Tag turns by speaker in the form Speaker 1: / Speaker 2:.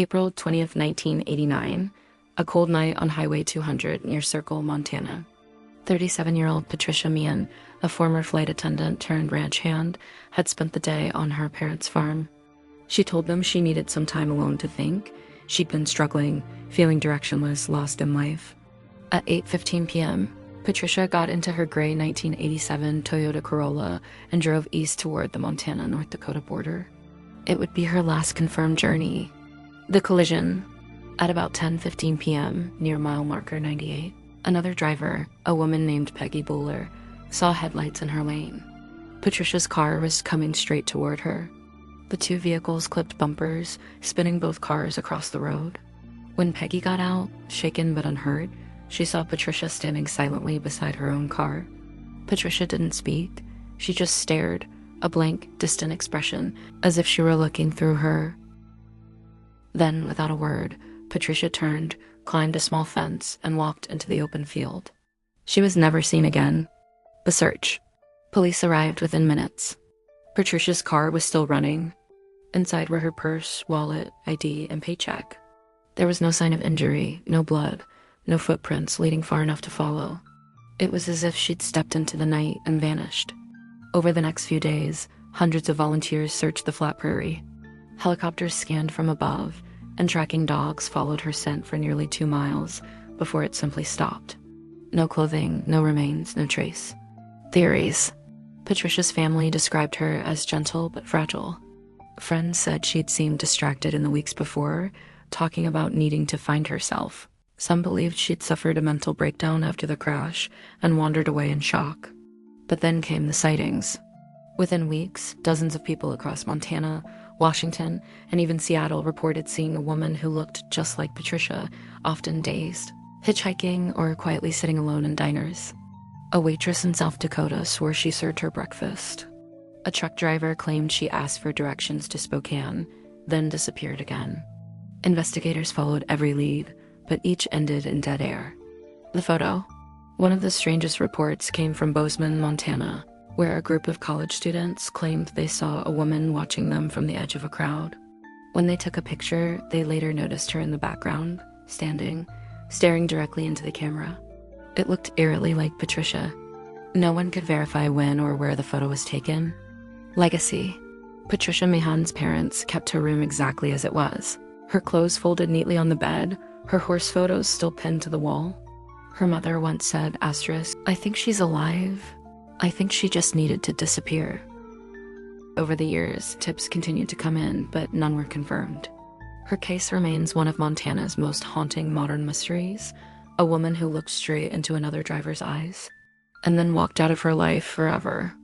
Speaker 1: April 20th, 1989, a cold night on Highway 200 near Circle, Montana. 37-year-old Patricia Meehan, a former flight attendant turned ranch hand, had spent the day on her parents' farm. She told them she needed some time alone to think. She'd been struggling, feeling directionless, lost in life. At 8:15 p.m., Patricia got into her gray 1987 Toyota Corolla and drove east toward the Montana-North Dakota border. It would be her last confirmed journey. The collision. At about 10:15 p.m., near mile marker 98, another driver, a woman named Peggy Bowler, saw headlights in her lane. Patricia's car was coming straight toward her. The two vehicles clipped bumpers, spinning both cars across the road. When Peggy got out, shaken but unhurt, she saw Patricia standing silently beside her own car. Patricia didn't speak. She just stared, a blank, distant expression, as if she were looking through her. Then, without a word, Patricia turned, climbed a small fence, and walked into the open field. She was never seen again. The search. Police arrived within minutes. Patricia's car was still running. Inside were her purse, wallet, ID, and paycheck. There was no sign of injury, no blood, no footprints leading far enough to follow. It was as if she'd stepped into the night and vanished. Over the next few days, hundreds of volunteers searched the flat prairie. Helicopters scanned from above, and tracking dogs followed her scent for nearly 2 miles before it simply stopped. No clothing, no remains, no trace. Theories. Patricia's family described her as gentle but fragile. Friends said she'd seemed distracted in the weeks before, talking about needing to find herself. Some believed she'd suffered a mental breakdown after the crash and wandered away in shock. But then came the sightings. Within weeks, dozens of people across Montana, Washington, and even Seattle reported seeing a woman who looked just like Patricia, often dazed, hitchhiking or quietly sitting alone in diners. A waitress in South Dakota swore she served her breakfast. A truck driver claimed she asked for directions to Spokane, then disappeared again. Investigators followed every lead, but each ended in dead air. The photo. One of the strangest reports came from Bozeman, Montana, where a group of college students claimed they saw a woman watching them from the edge of a crowd. When they took a picture, they later noticed her in the background, standing, staring directly into the camera. It looked eerily like Patricia. No one could verify when or where the photo was taken. Legacy. Patricia Meehan's parents kept her room exactly as it was. Her clothes folded neatly on the bed, her horse photos still pinned to the wall. Her mother once said, asterisk, "I think she's alive. I think she just needed to disappear." Over the years, tips continued to come in, but none were confirmed. Her case remains one of Montana's most haunting modern mysteries, a woman who looked straight into another driver's eyes, and then walked out of her life forever.